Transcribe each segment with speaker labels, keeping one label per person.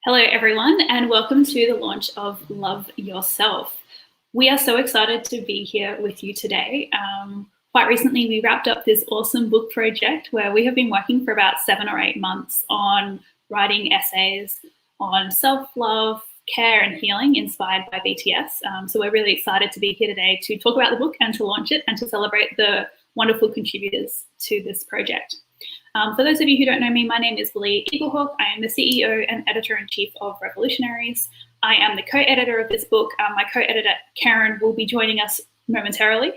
Speaker 1: Hello, everyone, and welcome to the launch of Love Yourself. We are so excited to be here with you today. Quite recently, we wrapped up this awesome book project where we have been working for about 7 or 8 months on writing essays on self-love, care, and healing inspired by BTS. So we're really excited to be here today to talk about the book and to launch it and to celebrate the wonderful contributors to this project. For those of you who don't know me, my name is Lee Eaglehawk. I am the CEO and Editor-in-Chief of Revolutionaries. I am the co-editor of this book. My co-editor, Karen, will be joining us momentarily,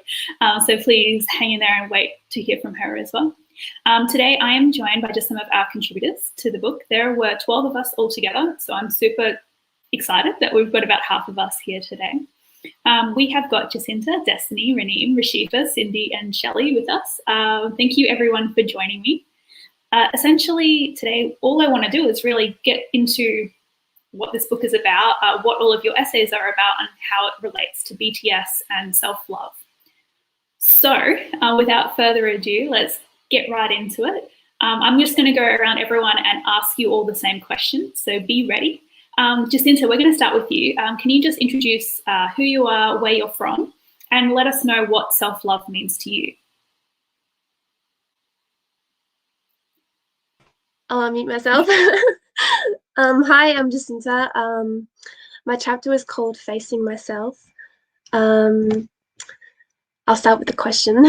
Speaker 1: so please hang in there and wait to hear from her as well. Today, I am joined by just some of our contributors to the book. There were 12 of us all together, so I'm super excited that we've got about half of us here today. We have got Jacinta, Destiny, Raneem, Rashifa, Cindy, and Shelley with us. Thank you, everyone, for joining me. Essentially, today, all I want to do is really get into what this book is about, what all of your essays are about, and how it relates to BTS and self-love. So, without further ado, let's get right into it. I'm just going to go around everyone and ask you all the same questions, so be ready. Jacinta, we're going to start with you. Can you just introduce who you are, where you're from, and let us know what self-love means to you?
Speaker 2: I'll unmute myself. Hi, I'm Jacinta. My chapter is called Facing Myself. I'll start with the question.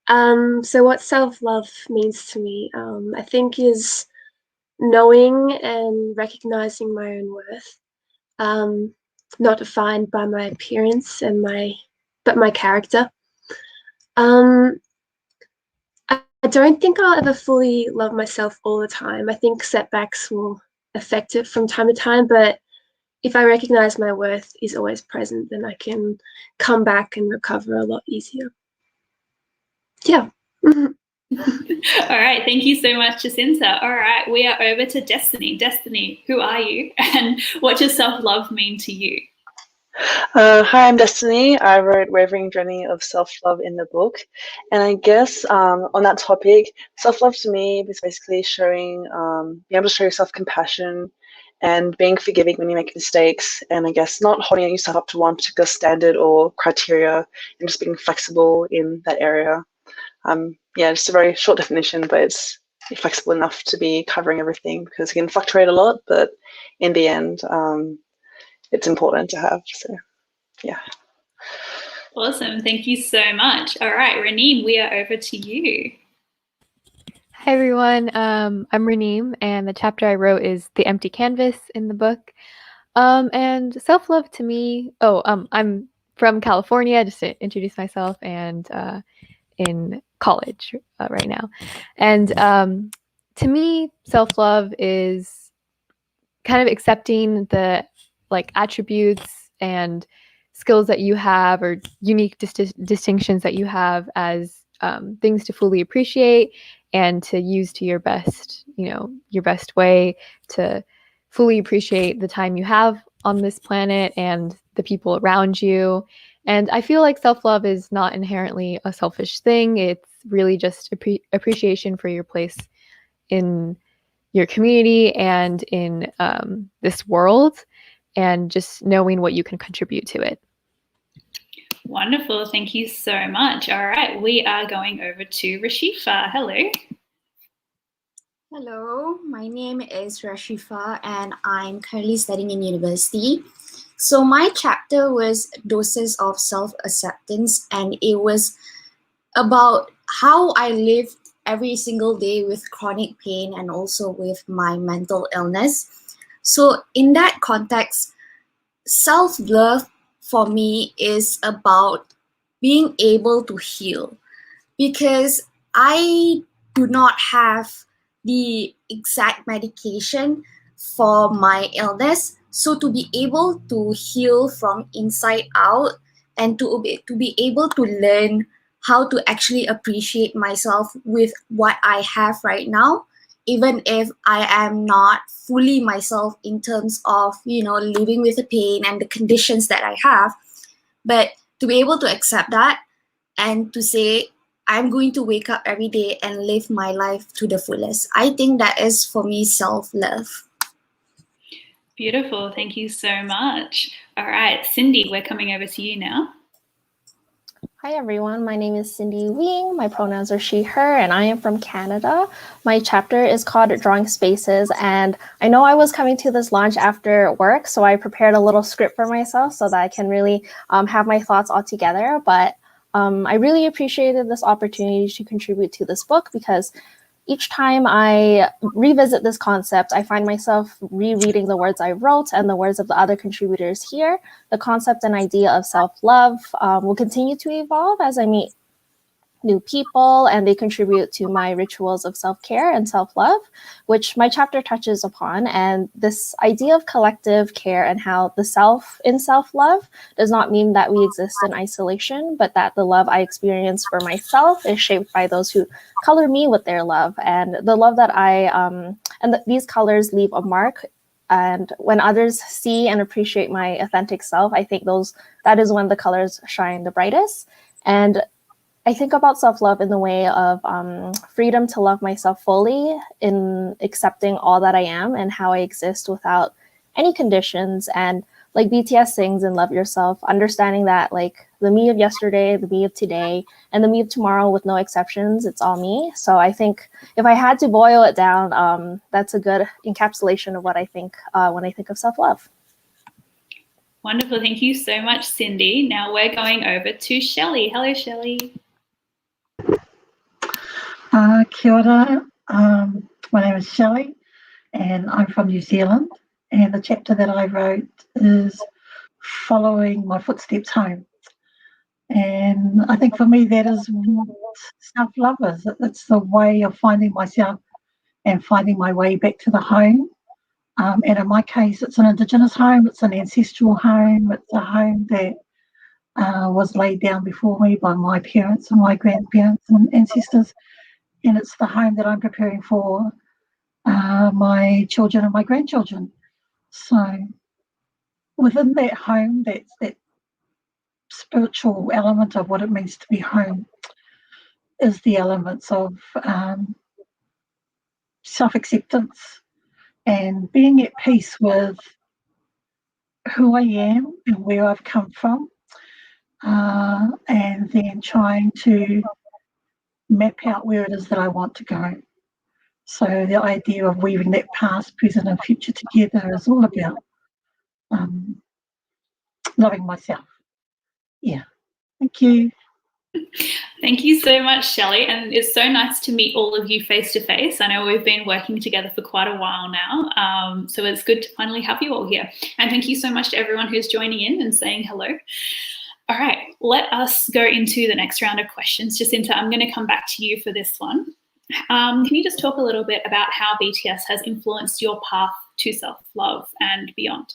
Speaker 2: So what self-love means to me, I think is knowing and recognizing my own worth, not defined by my appearance but my character. I don't think I'll ever fully love myself all the time. I think setbacks will affect it from time to time, but if I recognize my worth is always present, then I can come back and recover a lot easier. Yeah.
Speaker 1: All right, thank you so much, Jacinta. All right, we are over to Destiny. Destiny, who are you and what does self-love mean to you?
Speaker 3: Hi, I'm Destiny. I wrote Wavering Journey of Self-Love in the book. And I guess on that topic, self-love to me is basically showing, being able to show yourself compassion and being forgiving when you make mistakes. And I guess not holding yourself up to one particular standard or criteria and just being flexible in that area. Yeah, just a very short definition, but it's flexible enough to be covering everything because it can fluctuate a lot, but in the end, it's important to have. So, yeah.
Speaker 1: Awesome. Thank you so much. All right, Raneem, we are over to you.
Speaker 4: Hi, everyone. I'm Raneem, and the chapter I wrote is The Empty Canvas in the book. And self-love to me, I'm from California, just to introduce myself, and in college right now. And to me, self-love is kind of accepting the attributes and skills that you have or unique distinctions that you have as things to fully appreciate and to use to your best, your best way to fully appreciate the time you have on this planet and the people around you. And I feel like self-love is not inherently a selfish thing. It's really just appreciation for your place in your community and in this world, and just knowing what you can contribute to it.
Speaker 1: Wonderful. Thank you so much. All right, we are going over to Rashifa. Hello.
Speaker 5: Hello, my name is Rashifa and I'm currently studying in university. So my chapter was Doses of Self-Acceptance, and it was about how I live every single day with chronic pain and also with my mental illness. So in that context, self-love for me is about being able to heal, because I do not have the exact medication for my illness. So to be able to heal from inside out and to be able to learn how to actually appreciate myself with what I have right now, even if I am not fully myself in terms of, living with the pain and the conditions that I have, but to be able to accept that and to say, I'm going to wake up every day and live my life to the fullest. I think that is, for me, self-love.
Speaker 1: Beautiful. Thank you so much. All right, Cindy, we're coming over to you now.
Speaker 6: Hi everyone, my name is Cindy Wing, my pronouns are she, her, and I am from Canada. My chapter is called Drawing Spaces, and I know I was coming to this launch after work, so I prepared a little script for myself so that I can really have my thoughts all together, but I really appreciated this opportunity to contribute to this book because each time I revisit this concept, I find myself rereading the words I wrote and the words of the other contributors here. The concept and idea of self-love will continue to evolve as I meet new people and they contribute to my rituals of self-care and self-love, which my chapter touches upon. And this idea of collective care and how the self in self-love does not mean that we exist in isolation, but that the love I experience for myself is shaped by those who color me with their love. And the love that these colors leave a mark. And when others see and appreciate my authentic self, I think that is when the colors shine the brightest. And I think about self-love in the way of freedom to love myself fully in accepting all that I am and how I exist without any conditions. And like BTS sings in Love Yourself, understanding that like the me of yesterday, the me of today, and the me of tomorrow with no exceptions, it's all me. So I think if I had to boil it down, that's a good encapsulation of what I think when I think of self-love.
Speaker 1: Wonderful. Thank you so much, Cindy. Now we're going over to Shelley. Hello, Shelley.
Speaker 7: Kia ora. My name is Shelley and I'm from New Zealand, and the chapter that I wrote is Following My Footsteps Home. And I think for me that is what self-love is. It's the way of finding myself and finding my way back to the home. And in my case, it's an Indigenous home, it's an ancestral home, it's a home that was laid down before me by my parents and my grandparents and ancestors. And it's the home that I'm preparing for my children and my grandchildren. So within that home, that's that spiritual element of what it means to be home is the elements of self-acceptance and being at peace with who I am and where I've come from, and then trying to map out where it is that I want to go. So the idea of weaving that past, present and future together is all about loving myself. Yeah, thank you.
Speaker 1: Thank you so much, Shelley. And it's so nice to meet all of you face to face. I know we've been working together for quite a while now. So it's good to finally have you all here. And thank you so much to everyone who's joining in and saying hello. All right, let us go into the next round of questions. Jacinta, I'm going to come back to you for this one. Can you just talk a little bit about how BTS has influenced your path to self-love and beyond?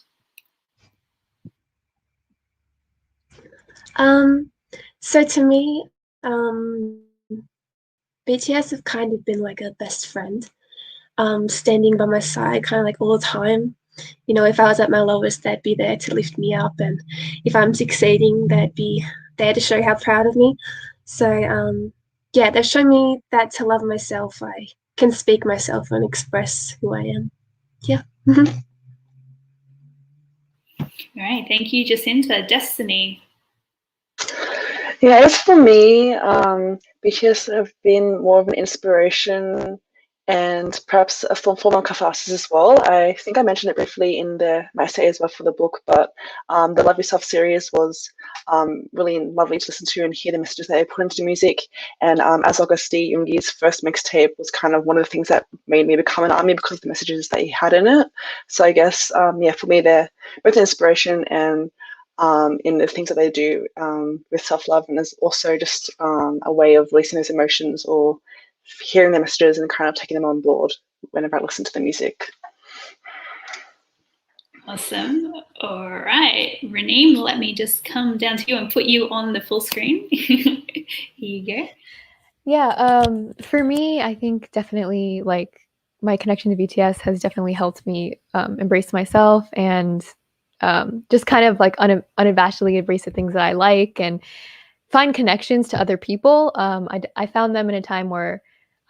Speaker 2: So to me, BTS have kind of been like a best friend, standing by my side kind of like all the time. You know, if I was at my lowest, they'd be there to lift me up. And if I'm succeeding, they'd be there to show how proud of me. So, yeah, they've shown me that to love myself, I can speak myself and express who I am. Yeah.
Speaker 1: All right, thank you, Jacinta. Destiny.
Speaker 3: Yeah, as for me, BTS have been more of an inspiration and perhaps a form of catharsis as well. I think I mentioned it briefly in my essay as well for the book, but the Love Yourself series was really lovely to listen to and hear the messages that they put into the music. And as Augusti Yoongi's first mixtape was kind of one of the things that made me become an ARMY because of the messages that he had in it. So I guess, yeah, for me, they're both an inspiration and in the things that they do with self-love, and there's also just a way of releasing those emotions or hearing their messages and kind of taking them on board whenever I listen to the music.
Speaker 1: Awesome. All right, Raneem, let me just come down to you and put you on the full screen. Here you go.
Speaker 4: Yeah, for me, I think definitely like my connection to BTS has definitely helped me embrace myself and just kind of like unabashedly embrace the things that I like and find connections to other people. I found them in a time where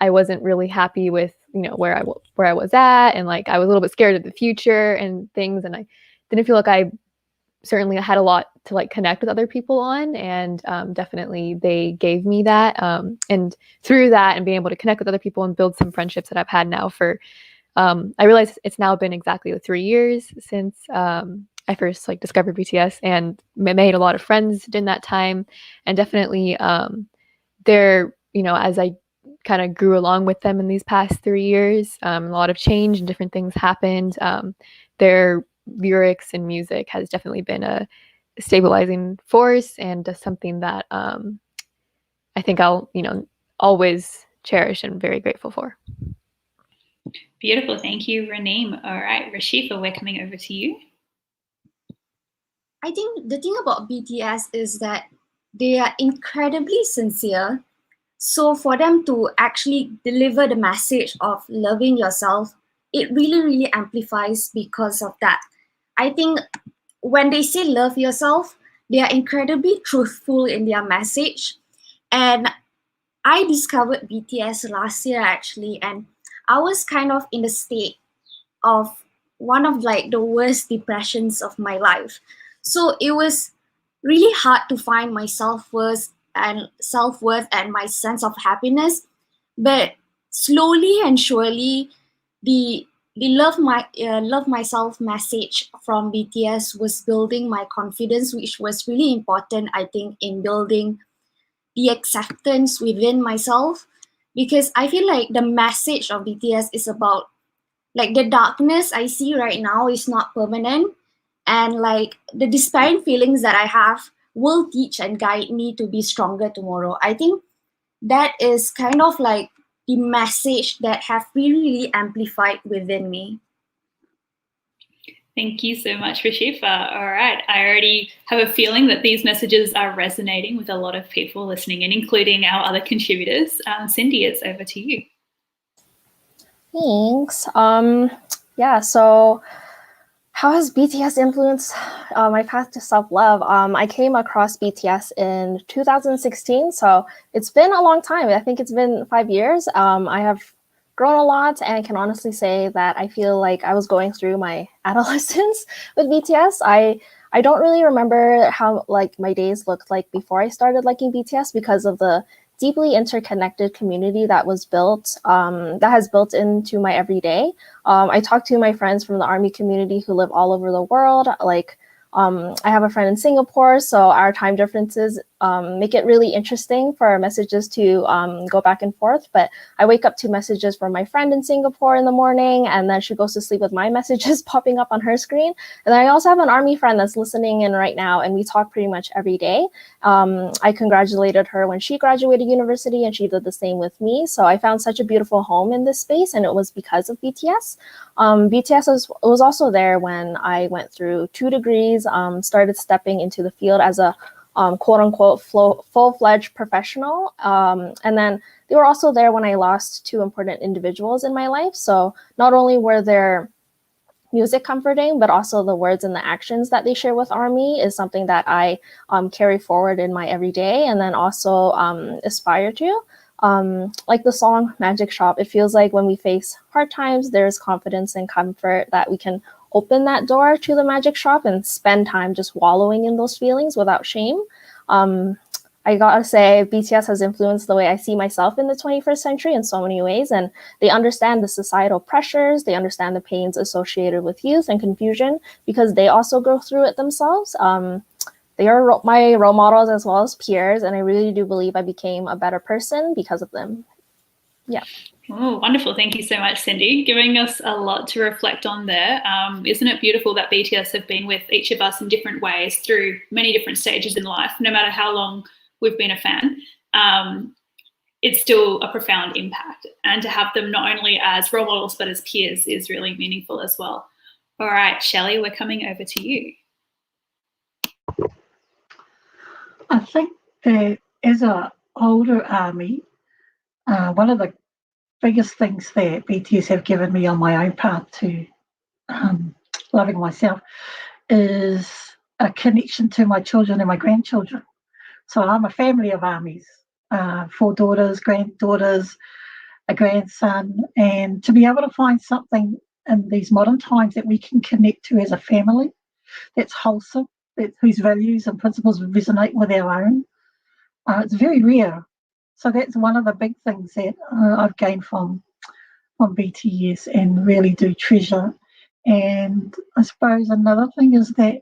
Speaker 4: I wasn't really happy with where I was at, and like I was a little bit scared of the future and things, and I didn't feel like I certainly had a lot to like connect with other people on, and definitely they gave me that, and through that and being able to connect with other people and build some friendships that I've had now for I realize it's now been exactly 3 years since I first like discovered BTS, and made a lot of friends during that time, and definitely they're as I kind of grew along with them in these past 3 years, a lot of change and different things happened. Their lyrics and music has definitely been a stabilizing force, and something that I think I'll always cherish and very grateful for.
Speaker 1: Beautiful. Thank you, Raneem. All right, Rashifa, we're coming over to you.
Speaker 5: I think the thing about BTS is that they are incredibly sincere. So for them to actually deliver the message of loving yourself, it really, really amplifies because of that. I think when they say love yourself, they are incredibly truthful in their message. And I discovered BTS last year actually, and I was kind of in a state of one of like the worst depressions of my life. So it was really hard to find my self-worth and my sense of happiness. But slowly and surely, the love myself message from BTS was building my confidence, which was really important, I think, in building the acceptance within myself, because I feel like the message of BTS is about like the darkness I see right now is not permanent, and like the despairing feelings that I have will teach and guide me to be stronger tomorrow. I think that is kind of like the message that have really, really amplified within me.
Speaker 1: Thank you so much, Rashifa. All right, I already have a feeling that these messages are resonating with a lot of people listening in, including our other contributors. Cindy, it's over to you.
Speaker 6: Thanks. Yeah, so how has BTS influenced my path to self-love? I came across BTS in 2016, so it's been a long time. I think it's been 5 years. I have grown a lot, and I can honestly say that I feel like I was going through my adolescence with BTS. I don't really remember how like my days looked like before I started liking BTS because of the deeply interconnected community that was built, that has built into my everyday. I talk to my friends from the ARMY community who live all over the world. Like, I have a friend in Singapore, so our time differences make it really interesting for our messages to go back and forth. But I wake up to messages from my friend in Singapore in the morning, and then she goes to sleep with my messages popping up on her screen. And then I also have an ARMY friend that's listening in right now, and we talk pretty much every day. I congratulated her when she graduated university, and she did the same with me. So I found such a beautiful home in this space, and it was because of BTS. BTS was also there when I went through 2 degrees, started stepping into the field as a quote unquote full-fledged professional. And then they were also there when I lost 2 important individuals in my life. So not only were their music comforting, but also the words and the actions that they share with ARMY is something that I carry forward in my everyday, and then also aspire to. Like the song Magic Shop, it feels like when we face hard times, there's confidence and comfort that we can open that door to the magic shop and spend time just wallowing in those feelings without shame. I gotta say, BTS has influenced the way I see myself in the 21st century in so many ways, and they understand the societal pressures, they understand the pains associated with youth and confusion because they also go through it themselves. They are my role models as well as peers, and I really do believe I became a better person because of them. Yeah.
Speaker 1: Oh, wonderful. Thank you so much, Cindy, giving us a lot to reflect on there. Isn't it beautiful that BTS have been with each of us in different ways through many different stages in life, no matter how long we've been a fan? It's still a profound impact. And to have them not only as role models, but as peers is really meaningful as well. All right, Shelley, we're coming over to you.
Speaker 7: I think that as an older ARMY, one of the biggest things that BTS have given me on my own path to loving myself is a connection to my children and my grandchildren. So I'm a family of ARMYs, 4 daughters, granddaughters, a grandson, and to be able to find something in these modern times that we can connect to as a family that's wholesome, whose values and principles resonate with our own. It's very rare. So that's one of the big things that I've gained from BTS and really do treasure. And I suppose another thing is that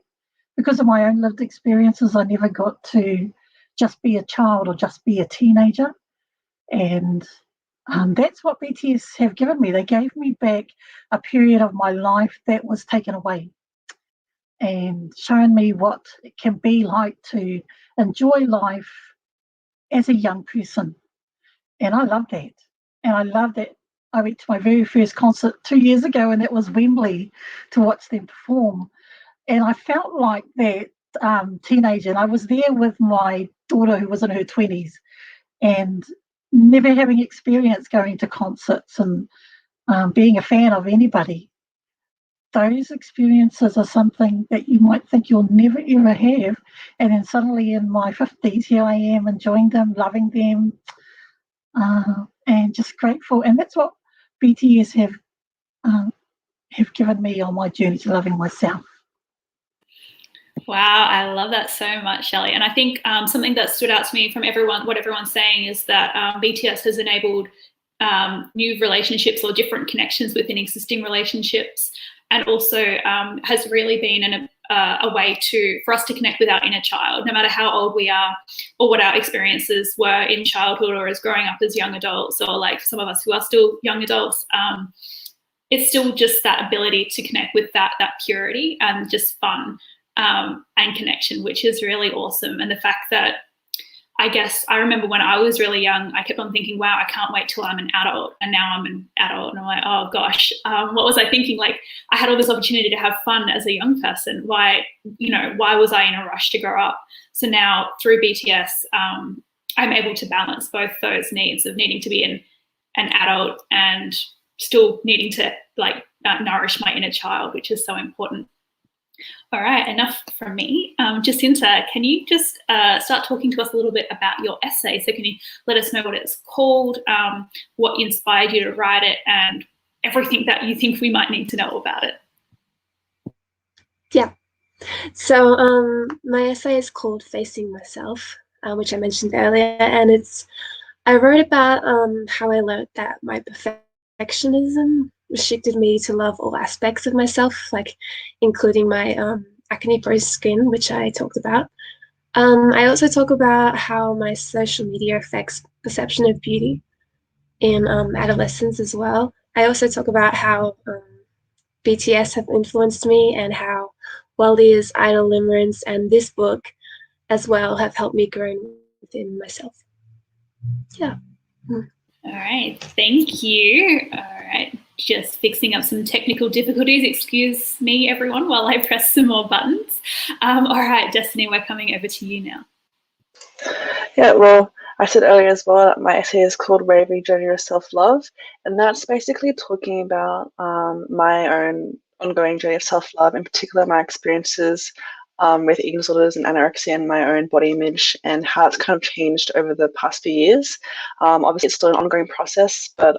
Speaker 7: because of my own lived experiences, I never got to just be a child or just be a teenager. And that's what BTS have given me. They gave me back a period of my life that was taken away and shown me what it can be like to enjoy life as a young person. And I love that. And I love that I went to my very first concert 2 years ago, and that was Wembley, to watch them perform. And I felt like that teenager, and I was there with my daughter who was in her 20s, and never having experience going to concerts and being a fan of anybody. Those experiences are something that you might think you'll never ever have, and then suddenly in my 50s, here I am enjoying them, loving them, and just grateful. And that's what BTS have given me on my journey to loving myself.
Speaker 1: Wow, I love that so much, Shelley. And I think something that stood out to me from what everyone's saying is that BTS has enabled new relationships or different connections within existing relationships, and also has really been a way for us to connect with our inner child, no matter how old we are or what our experiences were in childhood or as growing up as young adults, or like some of us who are still young adults. It's still just that ability to connect with that purity and just fun and connection, which is really awesome. And the fact that, I guess, I remember when I was really young, I kept on thinking, wow, I can't wait till I'm an adult. And now I'm an adult and I'm like, oh gosh, what was I thinking? Like, I had all this opportunity to have fun as a young person. Why was I in a rush to grow up? So now through BTS, I'm able to balance both those needs of needing to be an adult and still needing to nourish my inner child, which is so important. All right, enough from me. Jacinta, can you just start talking to us a little bit about your essay? So can you let us know what it's called, what inspired you to write it, and everything that you think we might need to know about it?
Speaker 2: Yeah. So my essay is called Facing Myself, which I mentioned earlier, and I wrote about how I learned that my perfectionism restricted me to love all aspects of myself, like including my acne-prone skin, which I talked about. I also talk about how my social media affects perception of beauty in adolescence as well. I also talk about how BTS have influenced me, and how Weldy's Idol Limerence and this book as well have helped me grow within myself. Yeah.
Speaker 1: All right, thank you. All right, just fixing up some technical difficulties. Excuse me, everyone, while I press some more buttons. All right, Destiny, we're coming over to you now.
Speaker 3: Yeah, well, I said earlier as well that my essay is called Bravery Journey of Self-Love, and that's basically talking about my own ongoing journey of self-love, in particular my experiences with eating disorders and anorexia and my own body image, and how it's kind of changed over the past few years. Obviously, it's still an ongoing process, but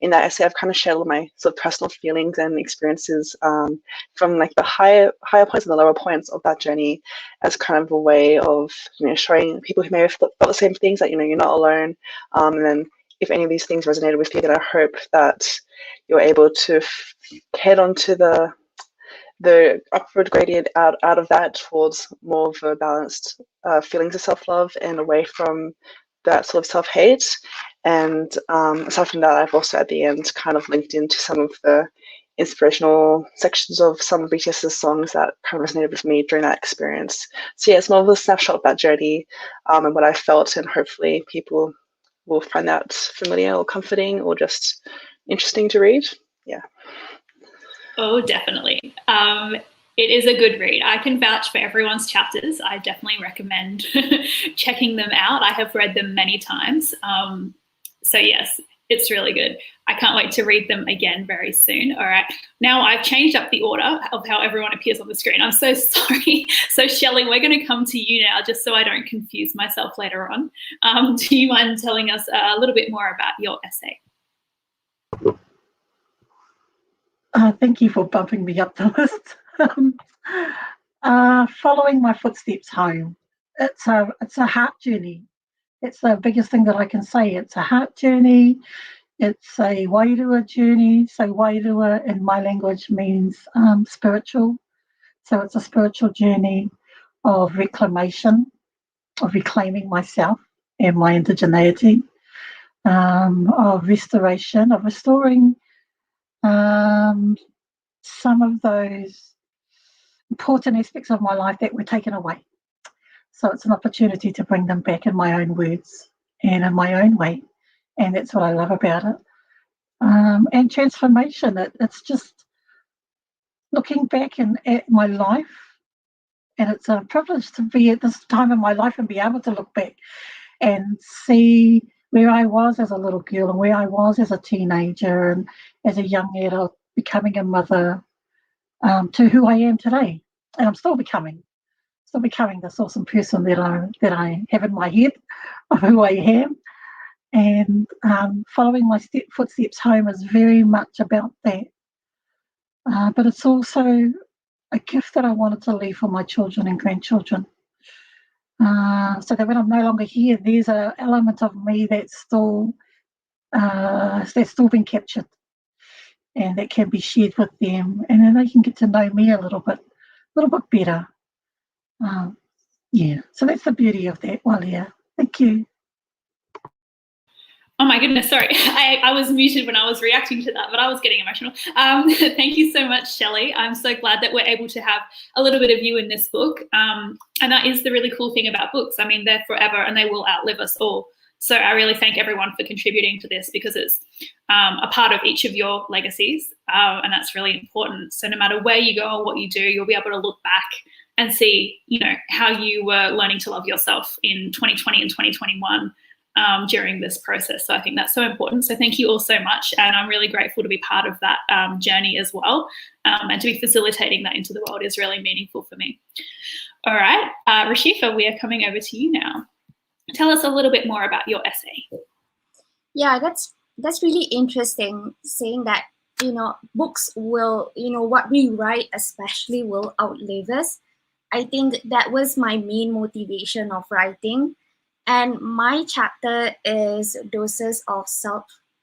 Speaker 3: in that essay, I've kind of shared all my sort of personal feelings and experiences from like the higher points and the lower points of that journey, as kind of a way of showing people who may have felt the same things that you're not alone. And then if any of these things resonated with you, then I hope that you're able to head on to the upward gradient out of that towards more of a balanced feelings of self-love and away from that sort of self-hate. And aside from that, I've also at the end kind of linked into some of the inspirational sections of some of BTS's songs that kind of resonated with me during that experience. So yeah, it's more of a snapshot of that journey and what I felt, and hopefully people will find that familiar or comforting or just interesting to read. Yeah.
Speaker 1: Oh, definitely. It is a good read. I can vouch for everyone's chapters. I definitely recommend checking them out. I have read them many times. So yes, it's really good. I can't wait to read them again very soon. All right. Now I've changed up the order of how everyone appears on the screen. I'm so sorry. So Shelley, we're going to come to you now, just so I don't confuse myself later on. Do you mind telling us a little bit more about your essay?
Speaker 7: Thank you for bumping me up the list. Following my footsteps home. It's a heart journey. It's the biggest thing that I can say. It's a heart journey. It's a wairua journey. So wairua in my language means spiritual. So it's a spiritual journey of reclamation, of reclaiming myself and my indigeneity, of restoration, of restoring some of those important aspects of my life that were taken away. So it's an opportunity to bring them back in my own words and in my own way. And that's what I love about it. And transformation, it's just looking back at my life. And it's a privilege to be at this time in my life and be able to look back and see where I was as a little girl and where I was as a teenager and as a young adult, becoming a mother, to who I am today. And I'm still becoming this awesome person that I have in my head of who I am. And following my footsteps home is very much about that. But it's also a gift that I wanted to leave for my children and grandchildren. So that when I'm no longer here, there's an element of me that's still been captured, and that can be shared with them, and then they can get to know me a little bit better. Yeah, so that's the beauty of that, Walia. Thank you.
Speaker 1: Oh my goodness, sorry. I was muted when I was reacting to that, but I was getting emotional. Thank you so much, Shelley. I'm so glad that we're able to have a little bit of you in this book. And that is the really cool thing about books. I mean, they're forever and they will outlive us all. So I really thank everyone for contributing to this, because it's a part of each of your legacies, and that's really important. So no matter where you go or what you do, you'll be able to look back and see, you know, how you were learning to love yourself in 2020 and 2021 during this process. So I think that's so important. So thank you all so much, and I'm really grateful to be part of that journey as well, and to be facilitating that into the world is really meaningful for me. All right, Rashifa, we are coming over to you now. Tell us a little bit more about your essay.
Speaker 5: Yeah, that's really interesting, saying that, you know, books will, you know, what we write especially will outlive us. I think that was my main motivation of writing. And my chapter is Doses of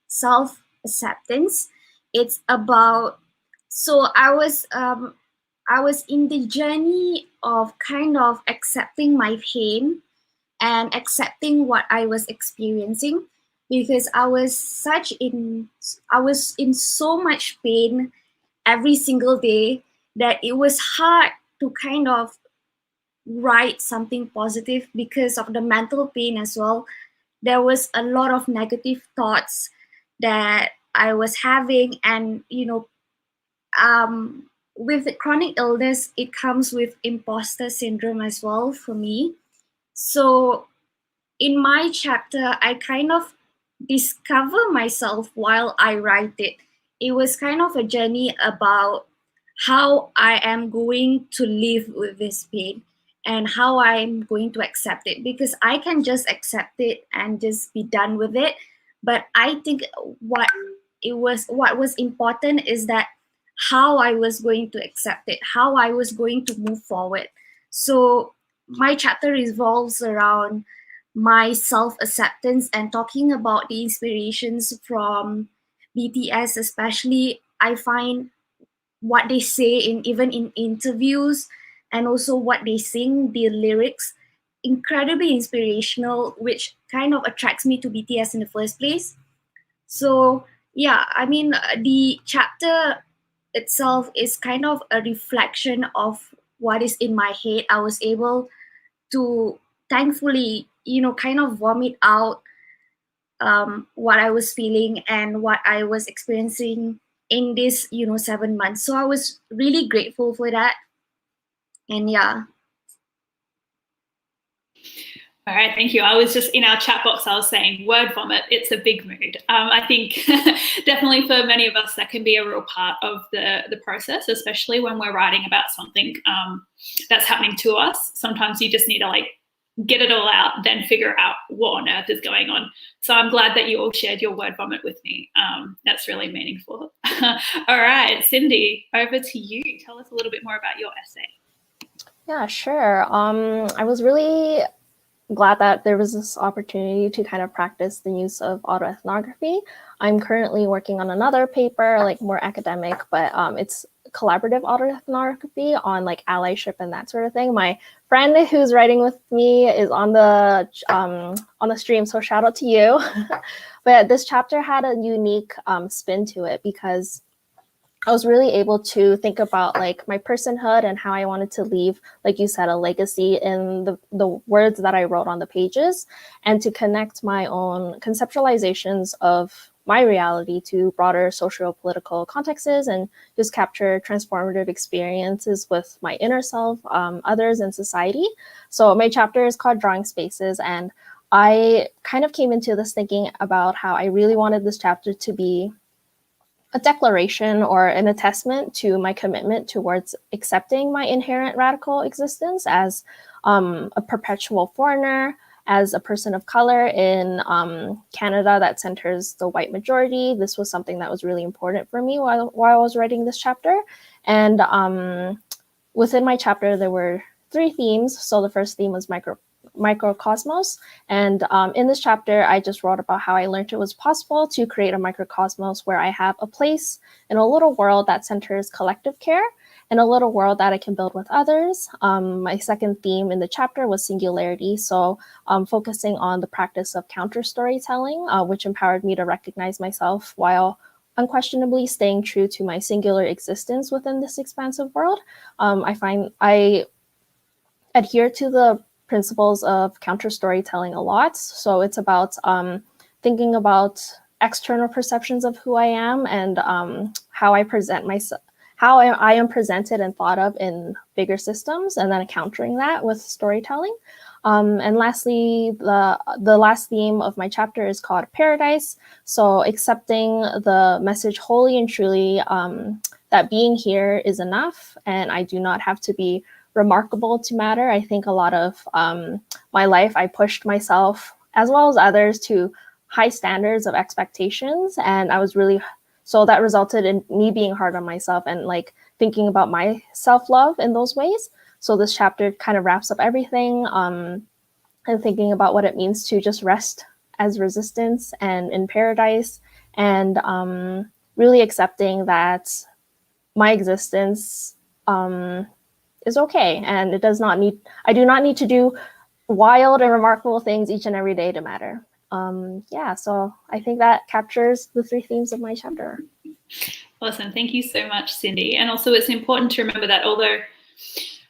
Speaker 5: Self-Acceptance. It's about, so I was in the journey of kind of accepting my pain and accepting what I was experiencing, because I was in so much pain every single day that it was hard to kind of write something positive because of the mental pain as well. There was a lot of negative thoughts that I was having, and you know, with chronic illness, it comes with imposter syndrome as well for me. So in my chapter, I kind of discover myself while I write it. It was kind of a journey about how I am going to live with this pain and how I'm going to accept it, because I can just accept it and just be done with it. But I think what was important is that how I was going to accept it, how I was going to move forward. So my chapter revolves around my self-acceptance and talking about the inspirations from BTS, especially. I find what they say even in interviews, and also what they sing, the lyrics, incredibly inspirational, which kind of attracts me to BTS in the first place. So yeah, I mean, the chapter itself is kind of a reflection of what is in my head. I was able to, thankfully, you know, kind of vomit out what I was feeling and what I was experiencing in this, you know, 7 months. So I was really grateful for that. And yeah.
Speaker 1: All right, thank you. I was just in our chat box, I was saying word vomit, it's a big mood. I think definitely for many of us, that can be a real part of the process, especially when we're writing about something that's happening to us. Sometimes you just need to like get it all out, then figure out what on earth is going on. So I'm glad that you all shared your word vomit with me. That's really meaningful. All right, Cindy, over to you. Tell us a little bit more about your essay.
Speaker 6: Yeah, sure. I was really glad that there was this opportunity to kind of practice the use of autoethnography. I'm currently working on another paper, like more academic, but it's collaborative autoethnography on like allyship and that sort of thing. My friend who's writing with me is on the stream, so shout out to you. But this chapter had a unique spin to it because I was really able to think about like my personhood and how I wanted to leave, like you said, a legacy in the words that I wrote on the pages, and to connect my own conceptualizations of my reality to broader socio-political contexts and just capture transformative experiences with my inner self, others, and society. So my chapter is called Drawing Spaces, and I kind of came into this thinking about how I really wanted this chapter to be a declaration or an attestment to my commitment towards accepting my inherent radical existence as a perpetual foreigner, as a person of color in Canada that centers the white majority. This was something that was really important for me while I was writing this chapter. And within my chapter, there were 3 themes. So the first theme was microcosmos. And in this chapter, I just wrote about how I learned it was possible to create a microcosmos where I have a place in a little world that centers collective care and a little world that I can build with others. My second theme in the chapter was singularity. So focusing on the practice of counter storytelling, which empowered me to recognize myself while unquestionably staying true to my singular existence within this expansive world. I find I adhere to the principles of counter storytelling a lot. So it's about thinking about external perceptions of who I am and how I present myself, how I am presented and thought of in bigger systems, and then countering that with storytelling. And lastly, the last theme of my chapter is called Paradise. So accepting the message wholly and truly that being here is enough, and I do not have to be remarkable to matter. I think a lot of my life, I pushed myself as well as others to high standards of expectations. And I was really, so that resulted in me being hard on myself and like thinking about my self-love in those ways. So this chapter kind of wraps up everything and thinking about what it means to just rest as resistance and in paradise, and really accepting that my existence is okay, and it does not need, I do not need to do wild and remarkable things each and every day to matter. Yeah, so I think that captures the 3 themes of my chapter.
Speaker 1: Awesome, thank you so much, Cindy. And also it's important to remember that although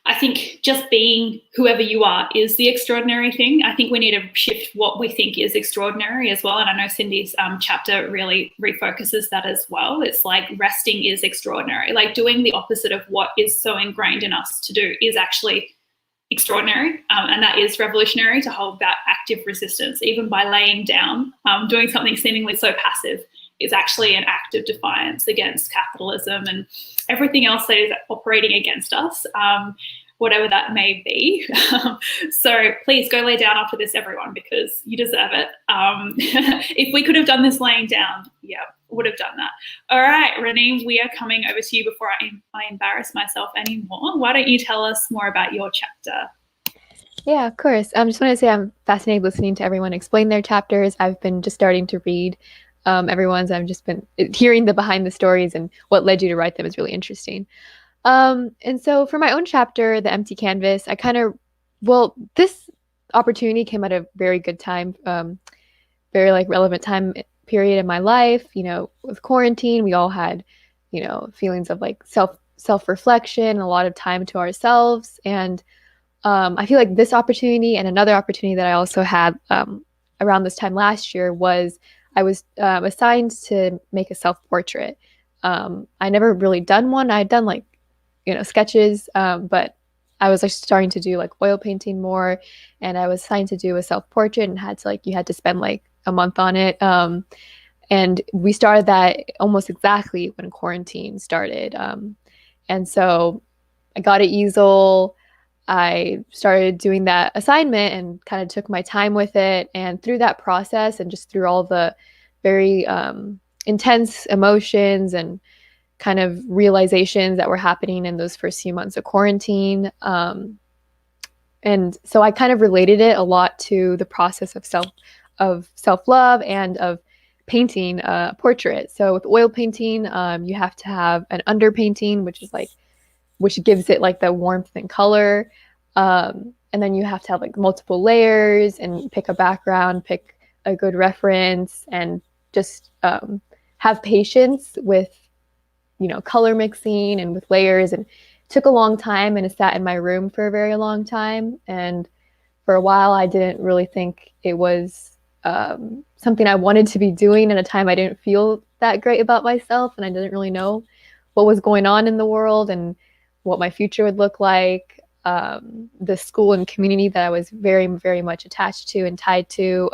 Speaker 1: I think just being whoever you are is the extraordinary thing, I think we need to shift what we think is extraordinary as well. And I know Cindy's chapter really refocuses that as well. It's like resting is extraordinary. Like doing the opposite of what is so ingrained in us to do is actually extraordinary. And that is revolutionary, to hold that active resistance, even by laying down, doing something seemingly so passive is actually an act of defiance against capitalism and everything else that is operating against us, whatever that may be. So please go lay down after this, everyone, because you deserve it. If we could have done this laying down, yeah, would have done that. All right, Raneem, we are coming over to you before I embarrass myself anymore. Why don't you tell us more about your chapter?
Speaker 4: Yeah, of course. I just want to say I'm fascinated listening to everyone explain their chapters. I've been just starting to read everyone's. I've just been hearing the behind the stories, and what led you to write them is really interesting. And so for my own chapter, The Empty Canvas, I kind of, this opportunity came at a very good time, very like relevant time period in my life. You know, with quarantine, we all had, you know, feelings of like self-reflection, a lot of time to ourselves. And I feel like this opportunity and another opportunity that I also had around this time last year was I was assigned to make a self-portrait. I never really done one. I'd done like, you know, sketches, but I was like starting to do like oil painting more, and I was assigned to do a self-portrait and you had to spend like a month on it. And we started that almost exactly when quarantine started. And so I got an easel, I started doing that assignment and kind of took my time with it. And through that process and just through all the very intense emotions and kind of realizations that were happening in those first few months of quarantine. And so I kind of related it a lot to the process of self-love and of painting a portrait. So with oil painting, you have to have an underpainting, which gives it like the warmth and color. And then you have to have like multiple layers and pick a background, pick a good reference, and just have patience with, color mixing and with layers. And it took a long time, and it sat in my room for a very long time. And for a while, I didn't really think it was something I wanted to be doing at a time I didn't feel that great about myself, and I didn't really know what was going on in the world and what my future would look like. The school and community that I was very, very much attached to and tied to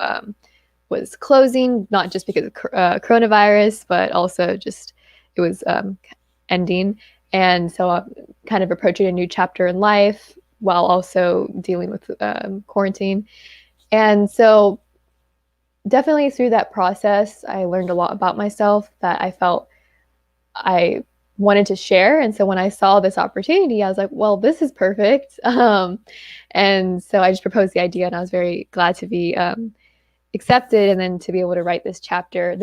Speaker 4: was closing, not just because of coronavirus, but also just it was ending. And so I'm kind of approaching a new chapter in life while also dealing with quarantine. And so definitely through that process, I learned a lot about myself that I felt I wanted to share. And so when I saw this opportunity, I was like, well, this is perfect. And so I just proposed the idea, and I was very glad to be accepted, and then to be able to write this chapter.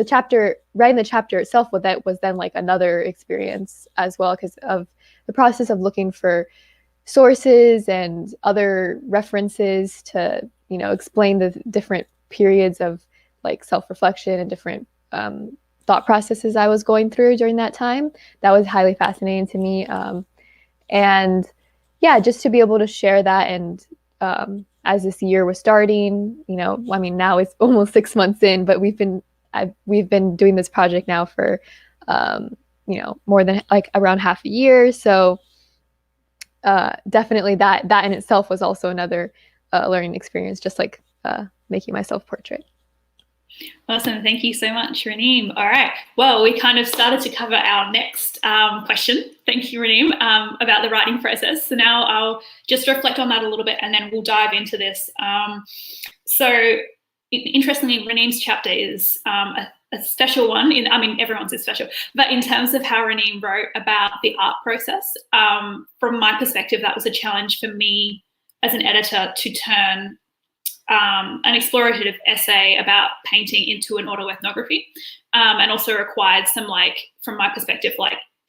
Speaker 4: Writing the chapter itself was then like another experience as well, because of the process of looking for sources and other references to, explain the different periods of like self-reflection and different thought processes I was going through during that time. That was highly fascinating to me. And yeah, just to be able to share that. And as this year was starting, now it's almost 6 months in, but we've been doing this project now for, more than like around half a year. So definitely that in itself was also another learning experience, just like making my self-portrait.
Speaker 1: Awesome. Thank you so much, Raneem. All right. Well, we kind of started to cover our next question. Thank you, Raneem, about the writing process. So now I'll just reflect on that a little bit, and then we'll dive into this. So interestingly, Raneem's chapter is a special one. Everyone's is special, but in terms of how Raneem wrote about the art process, from my perspective, that was a challenge for me as an editor to turn an explorative essay about painting into an autoethnography, and also required some, from my perspective,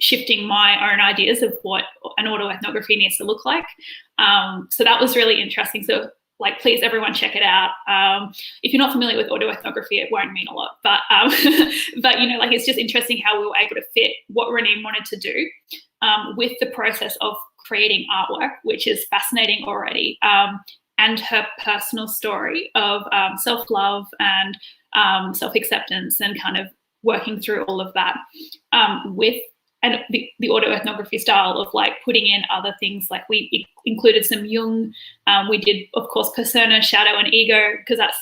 Speaker 1: shifting my own ideas of what an autoethnography needs to look like. So that was really interesting. So please everyone check it out. If you're not familiar with autoethnography, it won't mean a lot, but it's just interesting how we were able to fit what Raneem wanted to do with the process of creating artwork, which is fascinating already. And her personal story of self-love and self-acceptance, and kind of working through all of that with the autoethnography style of putting in other things. We included some Jung. We did, of course, persona, shadow, and ego, because that's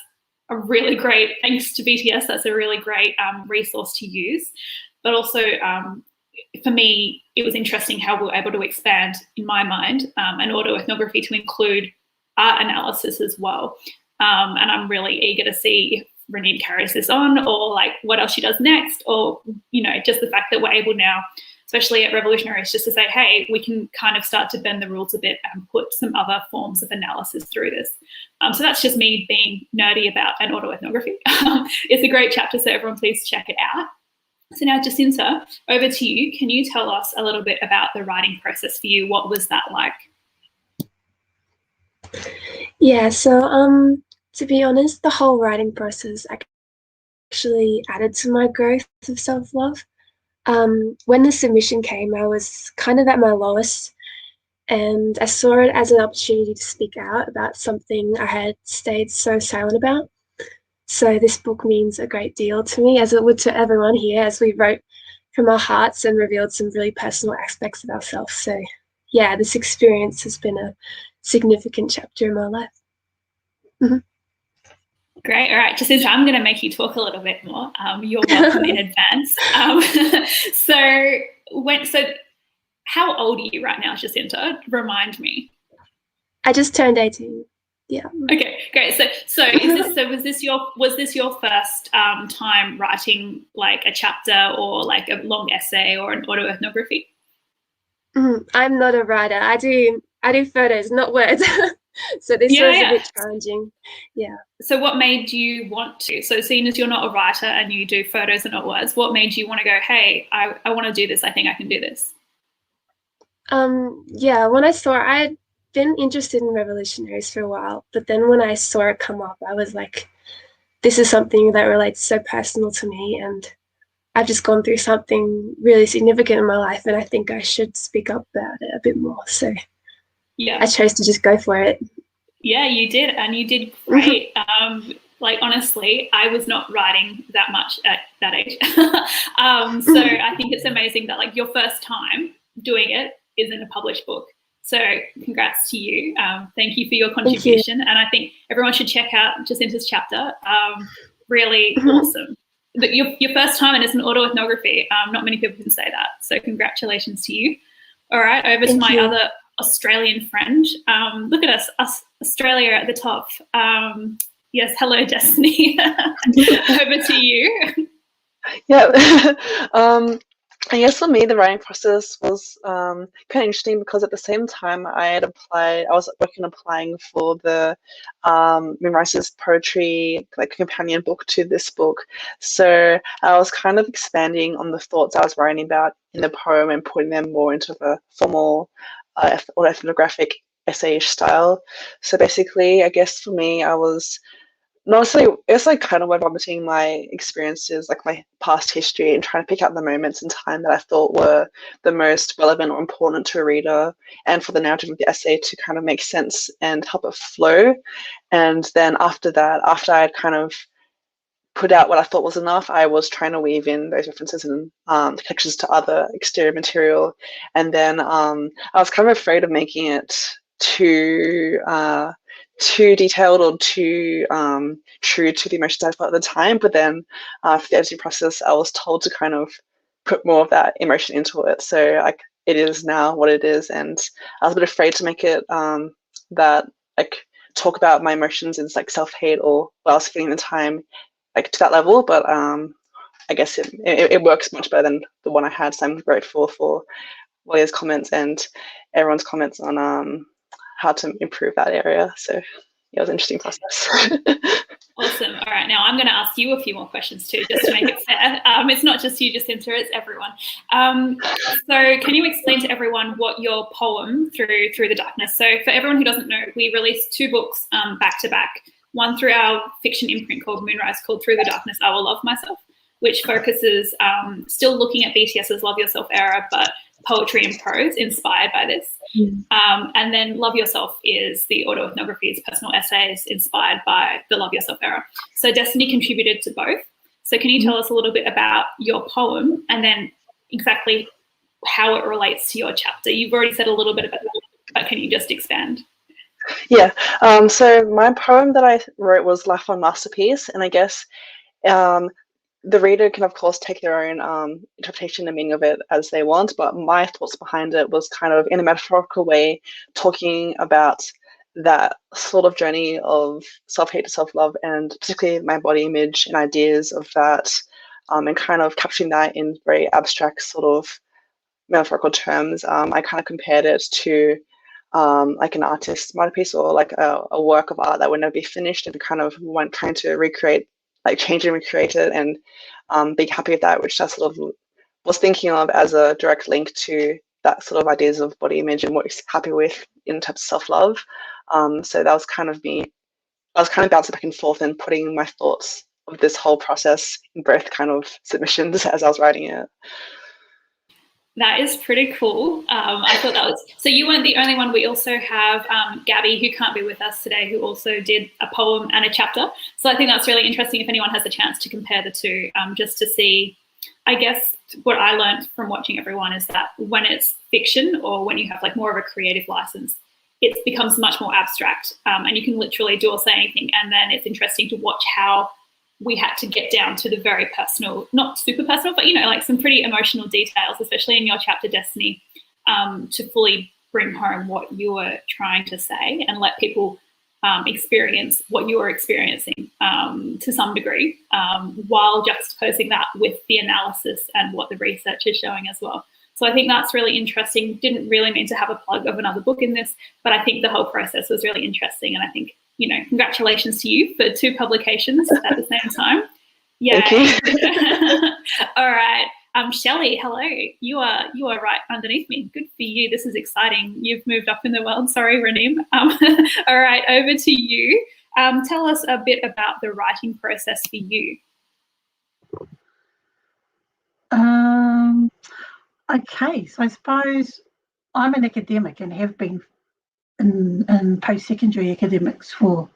Speaker 1: a really great, thanks to BTS, that's a really great resource to use. But also, for me, it was interesting how we were able to expand, in my mind, an autoethnography to include art analysis as well. And I'm really eager to see if Raneem carries this on, or what else she does next, or, just the fact that we're able now, especially at Revolutionaries, just to say, hey, we can kind of start to bend the rules a bit and put some other forms of analysis through this. So that's just me being nerdy about an autoethnography. It's a great chapter, so everyone please check it out. So now, Jacinta, over to you. Can you tell us a little bit about the writing process for you? What was that like?
Speaker 2: Yeah, so to be honest, the whole writing process actually added to my growth of self-love. When the submission came, I was kind of at my lowest, and I saw it as an opportunity to speak out about something I had stayed so silent about. So this book means a great deal to me, as it would to everyone here, as we wrote from our hearts and revealed some really personal aspects of ourselves. So yeah, this experience has been a significant chapter in my life. Mm-hmm.
Speaker 1: Great. All right, Jacinta, I'm going to make you talk a little bit more. You're welcome in advance. So how old are you right now, Jacinta? Remind me.
Speaker 2: I just turned 18. Yeah.
Speaker 1: Okay, great. So was this your first time writing like a chapter or like a long essay or an autoethnography?
Speaker 2: I'm not a writer. I do photos, not words. So this was a bit challenging. Yeah.
Speaker 1: So what made you want to? So seeing as you're not a writer and you do photos and not words, what made you want to go, hey, I want to do this. I think I can do this.
Speaker 2: Yeah, when I saw it, I had been interested in revolutionaries for a while, but then when I saw it come up, I was like, this is something that relates so personal to me, and I've just gone through something really significant in my life, and I think I should speak up about it a bit more. So I chose to just go for it.
Speaker 1: Yeah, you did, and you did great. Like, honestly, I was not writing that much at that age. So I think it's amazing that like your first time doing it is in a published book. So congrats to you. Thank you for your contribution. And I think everyone should check out Jacinta's chapter. Really awesome. But your first time, and it's an autoethnography. Not many people can say that. So congratulations to you. All right, over to my other Australian friend. Look at us, Australia at the top. Yes, hello, Destiny. Over to you.
Speaker 3: Yeah. I guess for me, the writing process was kind of interesting because at the same time I was applying for the Moonrise's poetry like companion book to this book. So I was kind of expanding on the thoughts I was writing about in the poem and putting them more into the formal or ethnographic essay style. So basically, I guess for me, I was mostly, it's like kind of vomiting my experiences, like my past history, and trying to pick out the moments in time that I thought were the most relevant or important to a reader, and for the narrative of the essay to kind of make sense and help it flow. And then after that, after I had kind of put out what I thought was enough, I was trying to weave in those references and connections to other exterior material. And then I was kind of afraid of making it too detailed or too true to the emotions I felt at the time. But then for the editing process, I was told to kind of put more of that emotion into it. So like it is now what it is, and I was a bit afraid to make it that like talk about my emotions and like self-hate or what I was feeling at the time, like to that level. But I guess it works much better than the one I had. So I'm grateful for Walea's comments and everyone's comments on how to improve that area. So yeah, it was an interesting process.
Speaker 1: Awesome. All right, now I'm going to ask you a few more questions too, just to make it fair. It's not just you, Jacinta, it's everyone. So can you explain to everyone what your poem, Through the Darkness, so for everyone who doesn't know, we released 2 books back to back, one through our fiction imprint called Moonrise, called Through the Darkness, I Will Love Myself, which focuses still looking at BTS's Love Yourself era, but poetry and prose inspired by this. And then Love Yourself is the autoethnography's personal essays inspired by the Love Yourself era. So Destiny contributed to both. So can you tell us a little bit about your poem and then exactly how it relates to your chapter? You've already said a little bit about it, but can you just expand?
Speaker 3: Yeah. So my poem that I wrote was Life on Masterpiece, and I guess the reader can, of course, take their own interpretation and meaning of it as they want, but my thoughts behind it was kind of, in a metaphorical way, talking about that sort of journey of self-hate to self-love, and particularly my body image and ideas of that, and kind of capturing that in very abstract sort of metaphorical terms. I kind of compared it to like an artist's masterpiece, or like a work of art that would never be finished, and kind of trying to recreate, like change and recreate it, and being happy with that, which I sort of was thinking of as a direct link to that sort of ideas of body image and what you're happy with in terms of self-love. So that was kind of me. I was kind of bouncing back and forth and putting my thoughts of this whole process in both kind of submissions as I was writing it.
Speaker 1: That is pretty cool. I thought that was, so you weren't the only one. We also have Gabby, who can't be with us today, who also did a poem and a chapter. So I think that's really interesting if anyone has a chance to compare the two, just to see, I guess what I learned from watching everyone is that when it's fiction, or when you have like more of a creative license, it becomes much more abstract, and you can literally do or say anything. And then it's interesting to watch how we had to get down to the very personal, not super personal, but, you know, like some pretty emotional details, especially in your chapter, Destiny, to fully bring home what you were trying to say and let people experience what you were experiencing to some degree, while juxtaposing that with the analysis and what the research is showing as well. So I think that's really interesting. Didn't really mean to have a plug of another book in this, but I think the whole process was really interesting. And I think, you know, congratulations to you for 2 publications at the same time. Yeah.
Speaker 3: Thank you.
Speaker 1: All right. Shelley, hello. You are right underneath me. Good for you. This is exciting. You've moved up in the world. Sorry, Raneem. All right, over to you. Tell us a bit about the writing process for you.
Speaker 7: Okay, so I suppose I'm an academic and have been in post-secondary academics for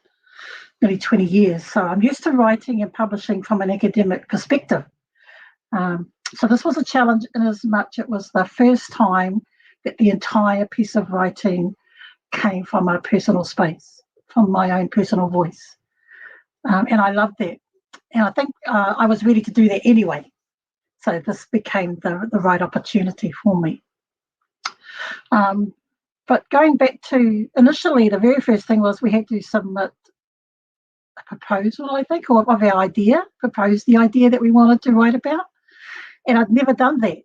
Speaker 7: nearly 20 years. So I'm used to writing and publishing from an academic perspective. So this was a challenge in as much it was the first time that the entire piece of writing came from a personal space, from my own personal voice. And I loved that. And I think I was ready to do that anyway. So this became the right opportunity for me. But going back to initially, the very first thing was we had to submit a proposal, I think, or of our idea, propose the idea that we wanted to write about. And I'd never done that.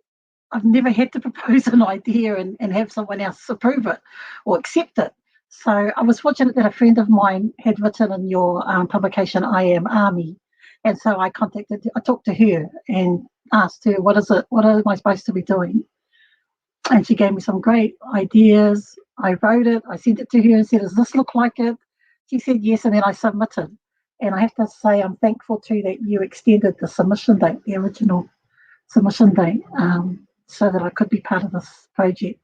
Speaker 7: I've never had to propose an idea and have someone else approve it or accept it. So I was fortunate that a friend of mine had written in your publication, I Am Army. And so I talked to her and asked her, what am I supposed to be doing? And she gave me some great ideas. I wrote it, I sent it to her and said, does this look like it? She said yes, and then I submitted. And I have to say I'm thankful too that you extended the submission date, the original submission date, so that I could be part of this project.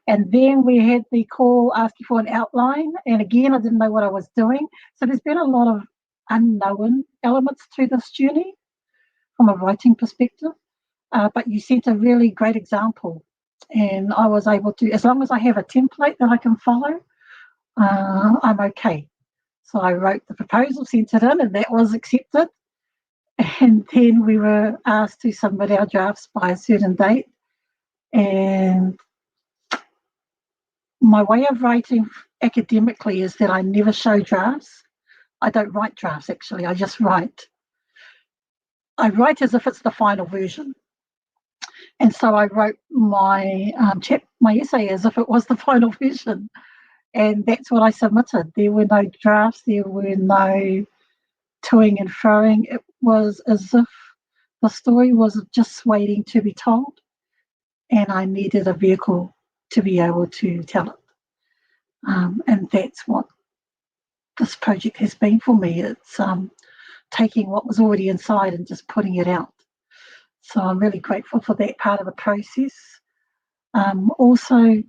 Speaker 7: And then we had the call asking for an outline, and again I didn't know what I was doing. So there's been a lot of unknown elements to this journey from a writing perspective, but you sent a really great example, and I was able to, as long as I have a template that I can follow, I'm okay. So I wrote the proposal, sent it in, and that was accepted. And then we were asked to submit our drafts by a certain date. And my way of writing academically is that I never show drafts. I don't write drafts, actually. I just write. I write as if it's the final version. And so I wrote my essay as if it was the final version. And that's what I submitted. There were no drafts. There were no toing and froing. It was as if the story was just waiting to be told, and I needed a vehicle to be able to tell it. And that's what this project has been for me. It's taking what was already inside and just putting it out. So I'm really grateful for that part of the process. Also,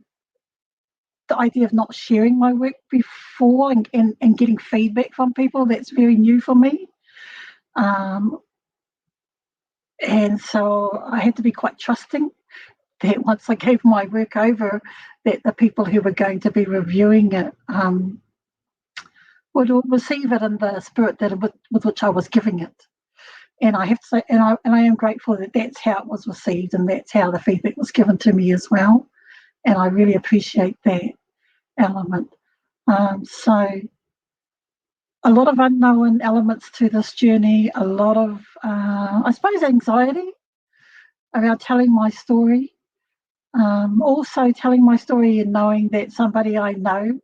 Speaker 7: the idea of not sharing my work before and getting feedback from people, that's very new for me. And so I had to be quite trusting that once I gave my work over, that the people who were going to be reviewing it would receive it in the spirit with which I was giving it. And I have to say, and I am grateful that that's how it was received, and that's how the feedback was given to me as well. And I really appreciate that element. So a lot of unknown elements to this journey, a lot of, I suppose, anxiety around telling my story. Also telling my story and knowing that somebody I know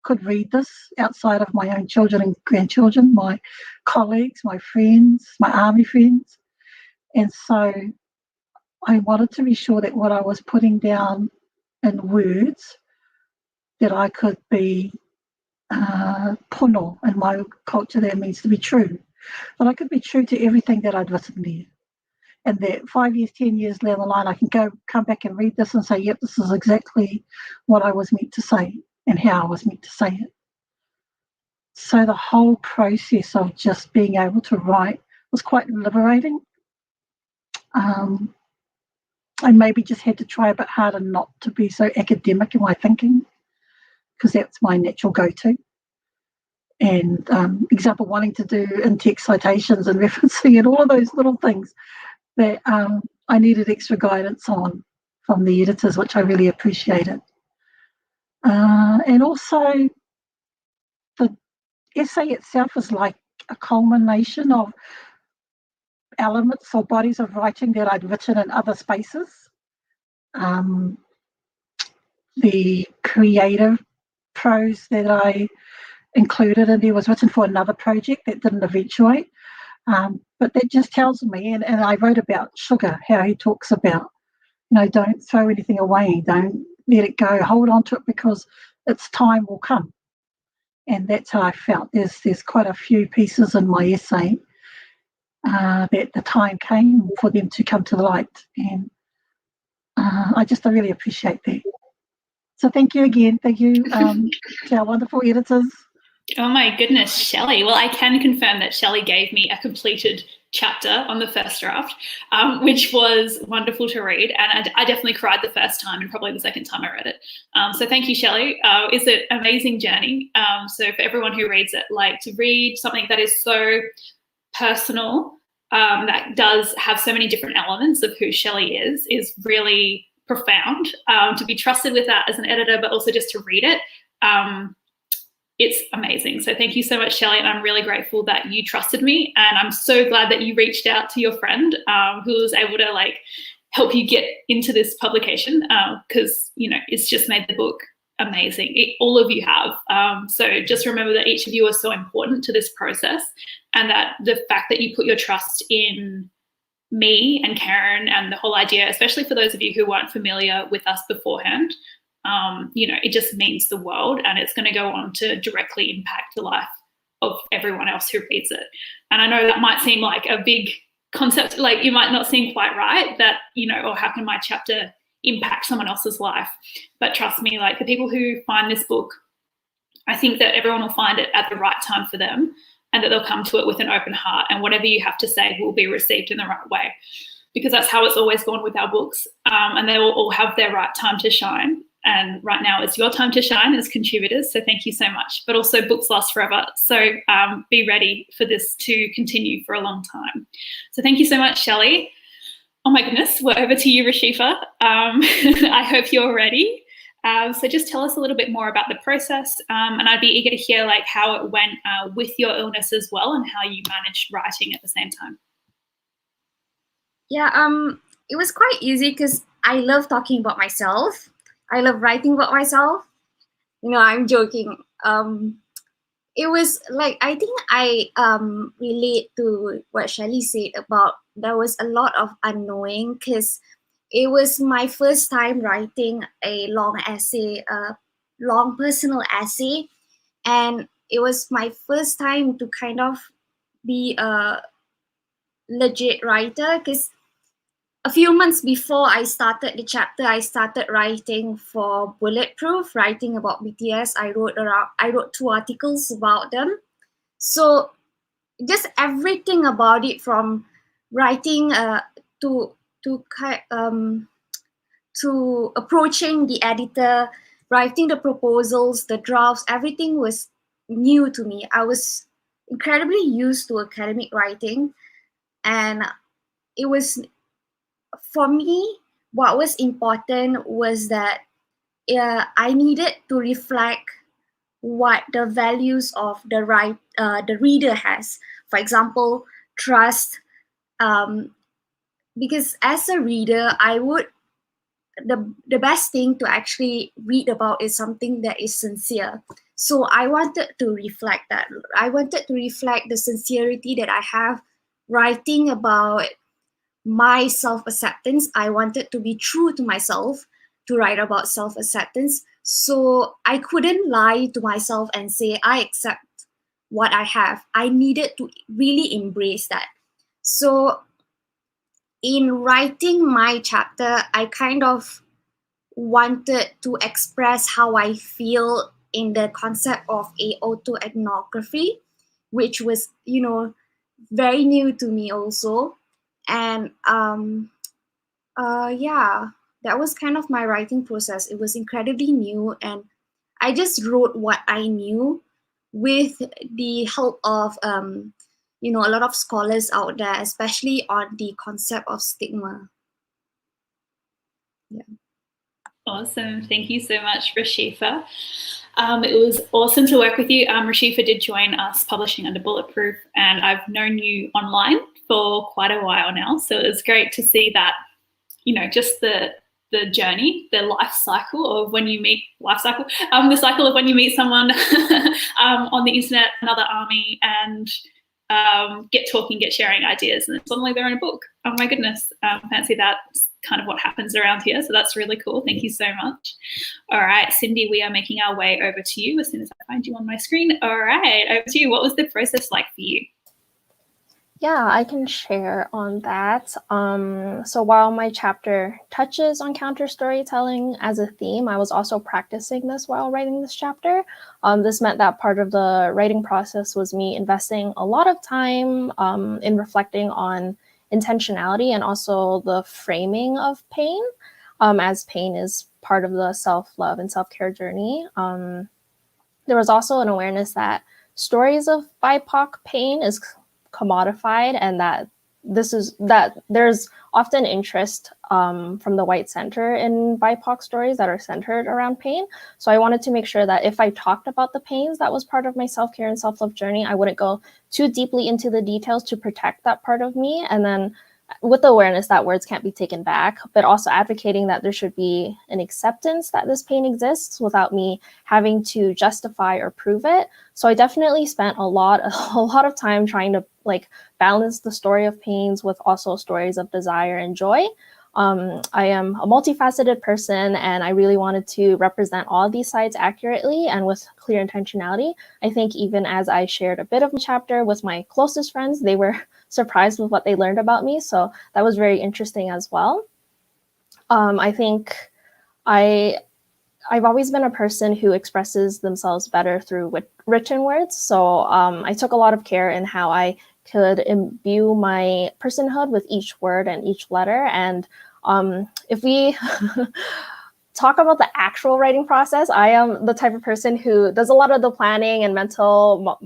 Speaker 7: could read this outside of my own children and grandchildren, my colleagues, my friends, my army friends. And so I wanted to be sure that what I was putting down in words, that I could be pono. In my culture, that means to be true. But I could be true to everything that I'd written there. And that 5 years, 10 years down the line, I can come back and read this and say, yep, this is exactly what I was meant to say and how I was meant to say it. So the whole process of just being able to write was quite liberating. I maybe just had to try a bit harder not to be so academic in my thinking, because that's my natural go-to. And example, wanting to do in-text citations and referencing and all of those little things that I needed extra guidance on from the editors, which I really appreciated. And also the essay itself is like a culmination of elements or bodies of writing that I'd written in other spaces. The creative prose that I included in there was written for another project that didn't eventuate. But that just tells me, and I wrote about sugar, how he talks about, don't throw anything away, don't let it go, hold on to it because its time will come. And that's how I felt. There's quite a few pieces in my essay that the time came for them to come to the light. And I really appreciate that. So thank you again. Thank you to our wonderful editors.
Speaker 1: Oh my goodness, Shelley. Well, I can confirm that Shelley gave me a completed chapter on the first draft, which was wonderful to read. And I definitely cried the first time and probably the second time I read it. So thank you, Shelley. It's an amazing journey. So for everyone who reads it, like to read something that is so personal, that does have so many different elements of who Shelley is really profound. To be trusted with that as an editor, but also just to read it, it's amazing. So thank you so much, Shelley, and I'm really grateful that you trusted me, and I'm so glad that you reached out to your friend who was able to help you get into this publication, because it's just made the book amazing. All of you have. So just remember that each of you are so important to this process, and that the fact that you put your trust in me and Karen and the whole idea, especially for those of you who weren't familiar with us beforehand, it just means the world, and it's going to go on to directly impact the life of everyone else who reads it. And I know that might seem like a big concept, like you might not seem quite right, that, or how can my chapter impact someone else's life? But trust me, the people who find this book, I think that everyone will find it at the right time for them, and that they'll come to it with an open heart, and whatever you have to say will be received in the right way, because that's how it's always gone with our books. And they will all have their right time to shine. And right now it's your time to shine as contributors. So thank you so much. But also, books last forever. So be ready for this to continue for a long time. So thank you so much, Shelley. Oh my goodness, we're over to you, Rashifa. I hope you're ready. So just tell us a little bit more about the process. And I'd be eager to hear how it went with your illness as well, and how you managed writing at the same time.
Speaker 5: Yeah, it was quite easy because I love talking about myself. I love writing about myself. I'm joking. It was I think I relate to what Shelley said about there was a lot of unknowing, because it was my first time writing a long essay, a long personal essay. And it was my first time to kind of be a legit writer, because a few months before I started the chapter, I started writing for Bulletproof, writing about BTS. I wrote 2 articles about them. So just everything about it, from writing to approaching the editor, writing the proposals, the drafts, everything was new to me. I was incredibly used to academic writing, and it was, for me, what was important was that I needed to reflect what the values of the reader has. For example, trust. Because as a reader, the best thing to actually read about is something that is sincere. So I wanted to reflect that. I wanted to reflect the sincerity that I have writing about my self-acceptance. I wanted to be true to myself, to write about self-acceptance. So I couldn't lie to myself and say, I accept what I have. I needed to really embrace that. So in writing my chapter, I kind of wanted to express how I feel in the concept of a autoethnography, which was, very new to me also. And yeah, that was kind of my writing process. It was incredibly new, and I just wrote what I knew with the help of a lot of scholars out there, especially on the concept of stigma. Yeah.
Speaker 1: Awesome. Thank you so much, Rashifa. It was awesome to work with you. Rashifa did join us publishing under Bulletproof, and I've known you online for quite a while now. So it was great to see that, you know, just the journey, the life cycle of when you meet, the cycle of when you meet someone on the internet, another army, and get talking, get sharing ideas, and suddenly they're in a book. Oh my goodness, fancy that. Kind of what happens around here. So that's really cool. Thank you so much. All right, Cindy, we are making our way over to you as soon as I find you on my screen. All right, over to you. What was the process like for you?
Speaker 6: Yeah, I can share on that. So while my chapter touches on counter storytelling as a theme, I was also practicing this while writing this chapter. This meant that part of the writing process was me investing a lot of time in reflecting on intentionality and also the framing of pain, as pain is part of the self-love and self-care journey. There was also an awareness that stories of BIPOC pain is commodified, and that there's often interest from the white center in BIPOC stories that are centered around pain. So I wanted to make sure that if I talked about the pains that was part of my self-care and self-love journey, I wouldn't go too deeply into the details to protect that part of me. And then with the awareness that words can't be taken back, but also advocating that there should be an acceptance that this pain exists without me having to justify or prove it. So I definitely spent a lot of time trying to balance the story of pains with also stories of desire and joy. I am a multifaceted person, and I really wanted to represent all these sides accurately and with clear intentionality. I think even as I shared a bit of the chapter with my closest friends, they were surprised with what they learned about me. So that was very interesting as well. I think I've always been a person who expresses themselves better through written words. So I took a lot of care in how I could imbue my personhood with each word and each letter. And if we talk about the actual writing process, I am the type of person who does a lot of the planning and mental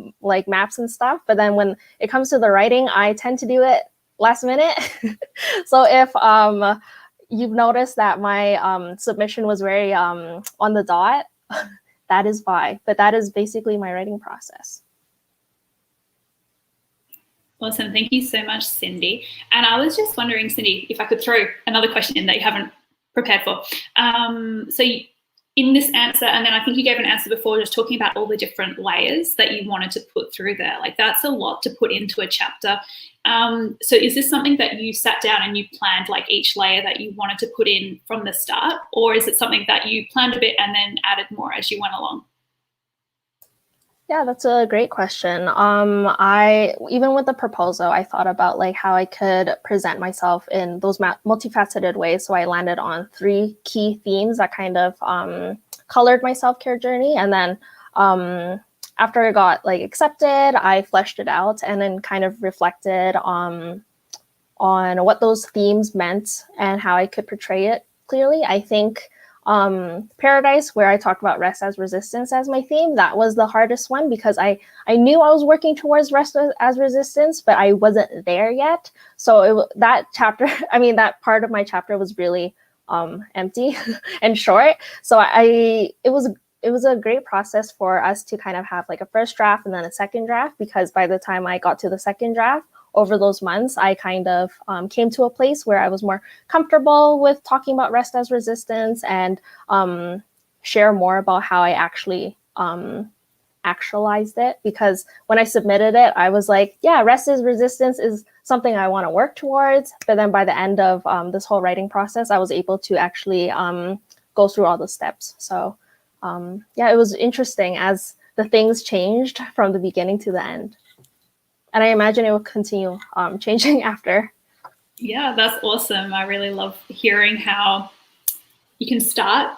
Speaker 6: maps and stuff. But then when it comes to the writing, I tend to do it last minute. So if you've noticed that my submission was very on the dot, that is why. But that is basically my writing process.
Speaker 1: Awesome. Thank you so much, Cindy. And I was just wondering, Cindy, if I could throw another question in that you haven't prepared for. So in this answer, and then I think you gave an answer before just talking about all the different layers that you wanted to put through there. Like, that's a lot to put into a chapter. So is this something that you sat down and you planned like each layer that you wanted to put in from the start? Or is it something that you planned a bit and then added more as you went along?
Speaker 6: Yeah, that's a great question. Even with the proposal, I thought about how I could present myself in those multifaceted ways. So I landed on 3 key themes that kind of colored my self-care journey. And then after it got accepted, I fleshed it out and then kind of reflected on what those themes meant and how I could portray it clearly. I think Paradise, where I talked about rest as resistance as my theme, that was the hardest one because I knew I was working towards rest as resistance, but I wasn't there yet. So that part of my chapter was really empty and short. So it was a great process for us to kind of have a first draft and then a second draft, because by the time I got to the second draft, over those months, I kind of came to a place where I was more comfortable with talking about rest as resistance and share more about how I actually actualized it. Because when I submitted it, I was like, yeah, rest as resistance is something I want to work towards. But then by the end of this whole writing process, I was able to actually go through all the steps. So yeah, it was interesting as the things changed from the beginning to the end. And I imagine it will continue changing after.
Speaker 1: Yeah, that's awesome. I really love hearing how you can start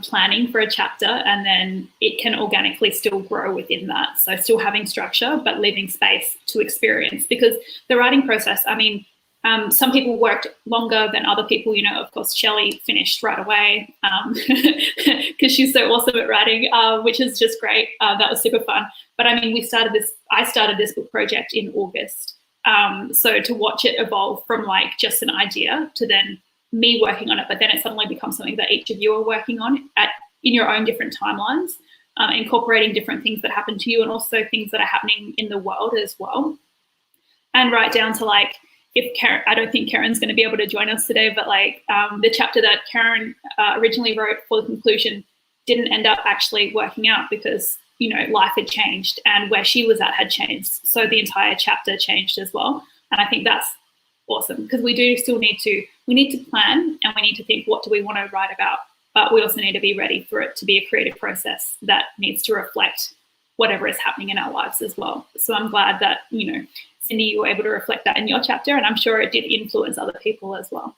Speaker 1: planning for a chapter and then it can organically still grow within that. So still having structure, but leaving space to experience. Because the writing process, I mean, some people worked longer than other people. You know, of course, Shelley finished right away because she's so awesome at writing, which is just great. That was super fun. But I mean, I started this book project in August. So to watch it evolve from just an idea to then me working on it, but then it suddenly becomes something that each of you are working on in your own different timelines, incorporating different things that happen to you and also things that are happening in the world as well. And right down to like, if Karen, I don't think Karen's going to be able to join us today, but like the chapter that Karen originally wrote for the conclusion didn't end up actually working out because, you know, life had changed and where she was at had changed. So the entire chapter changed as well. And I think that's awesome because we do still need to plan and we need to think, what do we want to write about? But we also need to be ready for it to be a creative process that needs to reflect whatever is happening in our lives as well. So I'm glad that, you know, Cindy, you were able to reflect that in your chapter, and I'm sure it did influence other people as well.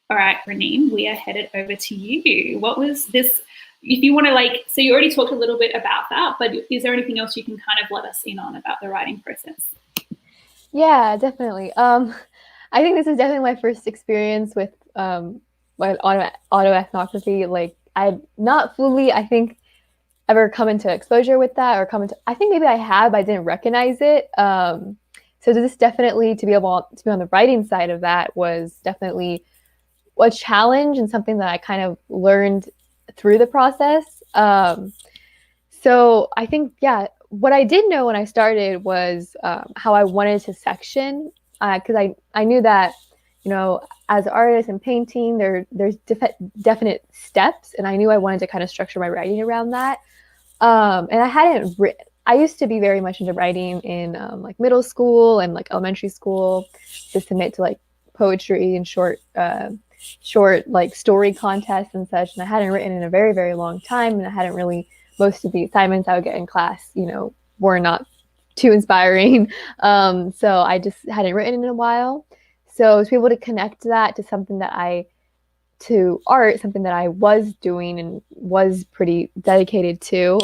Speaker 1: All right, Raneem, we are headed over to you. What was this, if you want to like, so you already talked a little bit about that, but is there anything else you can kind of let us in on about the writing process?
Speaker 4: Yeah, definitely. I think this is definitely my first experience with autoethnography. Like I had not fully, I think, ever come into exposure with that or I think maybe I have, but I didn't recognize it. So this definitely, to be on the writing side of that was definitely a challenge and something that I kind of learned through the process. So I think, yeah, what I did know when I started was how I wanted to section, because I knew that, you know, as an artist and painting, there's definite steps, and I knew I wanted to kind of structure my writing around that. And I hadn't I used to be very much into writing in like middle school and like elementary school, to submit to like poetry and short like story contests and such. And I hadn't written in a very, very long time. And I hadn't really, most of the assignments I would get in class, you know, were not too inspiring. So I just hadn't written in a while. So to be able to connect that to something that something that I was doing and was pretty dedicated to,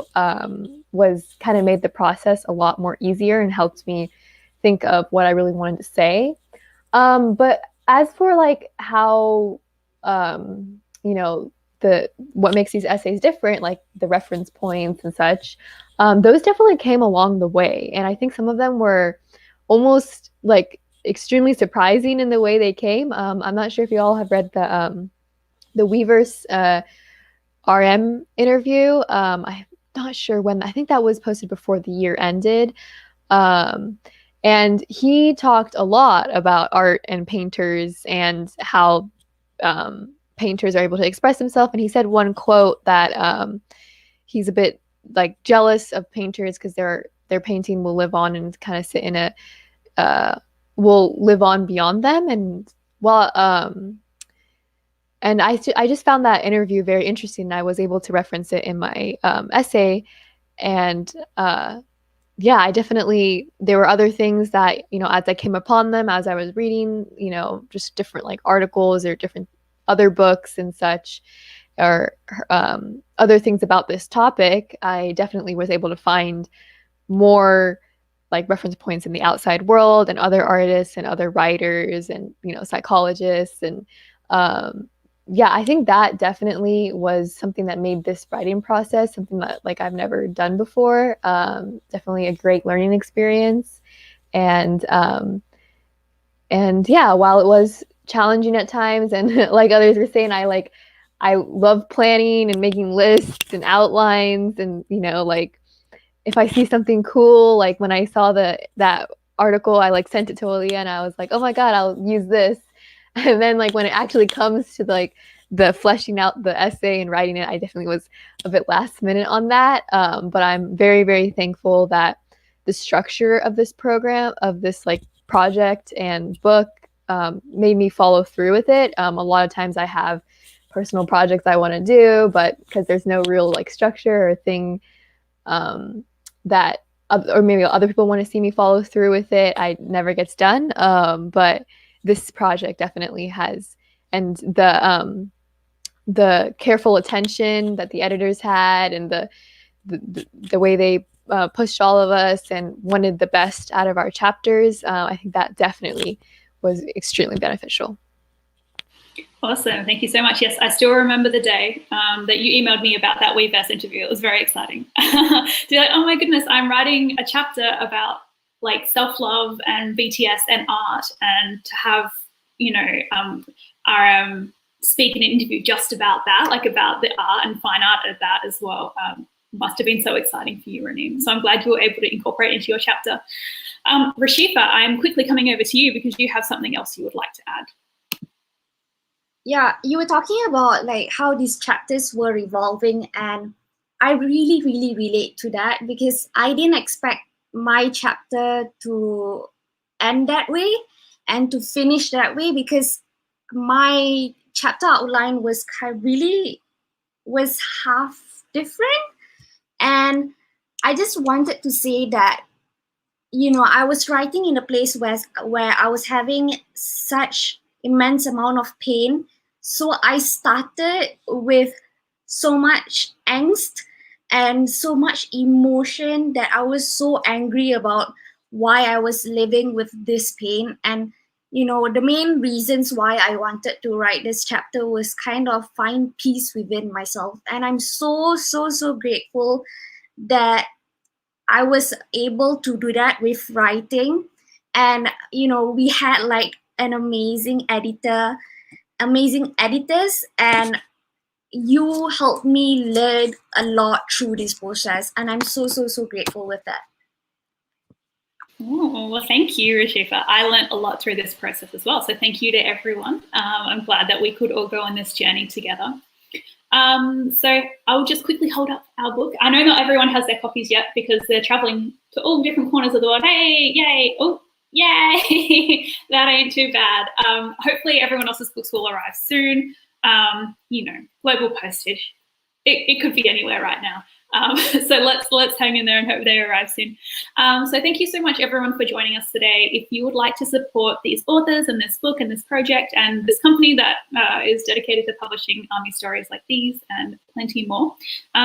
Speaker 4: was kind of made the process a lot more easier and helped me think of what I really wanted to say. But as for like how, you know, what makes these essays different, like the reference points and such, those definitely came along the way. And I think some of them were almost like extremely surprising in the way they came. I'm not sure if you all have read the Weverse RM interview. I'm not sure when, I think that was posted before the year ended. And he talked a lot about art and painters and how painters are able to express themselves. And he said one quote that he's a bit like jealous of painters because their painting will live on and kind of sit in will live on beyond them. And and I just found that interview very interesting, and I was able to reference it in my essay. And yeah, I definitely, there were other things that, you know, as I came upon them, as I was reading, you know, just different like articles or different other books and such, or other things about this topic, I definitely was able to find more like reference points in the outside world and other artists and other writers and, you know, psychologists. And yeah, I think that definitely was something that made this writing process something that like I've never done before. Definitely a great learning experience. And yeah, while it was challenging at times, and like others were saying, I love planning and making lists and outlines, and, you know, like if I see something cool, like when I saw that article, I like sent it to Aaliyah and I was like, oh my God, I'll use this. And then like when it actually comes to like the fleshing out the essay and writing it, I definitely was a bit last minute on that. But I'm very, very thankful that the structure of this program, of this like project and book, made me follow through with it. A lot of times I have personal projects I want to do, but because there's no real like structure or thing that, or maybe other people want to see me follow through with it, it never gets done. But this project definitely has, and the careful attention that the editors had, and the way they pushed all of us and wanted the best out of our chapters, I think that definitely was extremely beneficial.
Speaker 1: Awesome. Thank you so much. Yes, I still remember the day that you emailed me about that Weverse interview. It was very exciting. To be like, oh my goodness, I'm writing a chapter about like self-love and BTS and art, and to have, you know, speak in an interview just about that, like about the art and fine art of that as well. Must have been so exciting for you, Raneem. So I'm glad you were able to incorporate into your chapter. Rashifa, I'm quickly coming over to you because you have something else you would like to add.
Speaker 5: Yeah, you were talking about like how these chapters were evolving, and I really, really relate to that because I didn't expect my chapter to end that way and to finish that way, because my chapter outline was was half different. And I just wanted to say that, you know, I was writing in a place where I was having such immense amount of pain. So I started with so much angst and so much emotion that I was so angry about why I was living with this pain. And, you know, the main reasons why I wanted to write this chapter was kind of find peace within myself. And I'm so, so, so grateful that I was able to do that with writing. And, you know, we had like an amazing editor, amazing editors, and you helped me learn a lot through this process. And I'm so, so, so grateful with that.
Speaker 1: Oh, well, thank you, Rashifa. I learned a lot through this process as well. So thank you to everyone. I'm glad that we could all go on this journey together. So I'll just quickly hold up our book. I know not everyone has their copies yet because they're traveling to all different corners of the world. Hey, yay, oh, yay, that ain't too bad. Hopefully everyone else's books will arrive soon. You know, global postage. It could be anywhere right now. So let's hang in there and hope they arrive soon. So thank you so much, everyone, for joining us today. If you would like to support these authors and this book and this project and this company that is dedicated to publishing army stories like these and plenty more,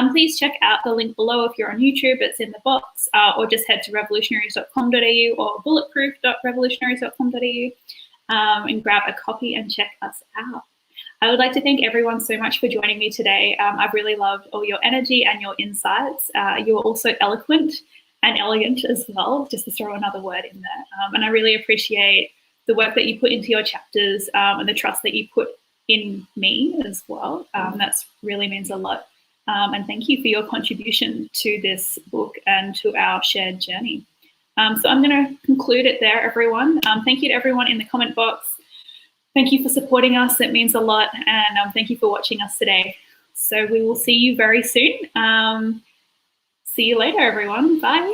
Speaker 1: please check out the link below if you're on YouTube. It's in the box, or just head to revolutionaries.com.au or bulletproof.revolutionaries.com.au and grab a copy and check us out. I would like to thank everyone so much for joining me today. I've really loved all your energy and your insights. You're also eloquent and elegant as well, just to throw another word in there. And I really appreciate the work that you put into your chapters and the trust that you put in me as well. That really means a lot. And thank you for your contribution to this book and to our shared journey. So I'm going to conclude it there, everyone. Thank you to everyone in the comment box. Thank you for supporting us. It means a lot. And thank you for watching us today. So we will see you very soon. See you later, everyone. Bye.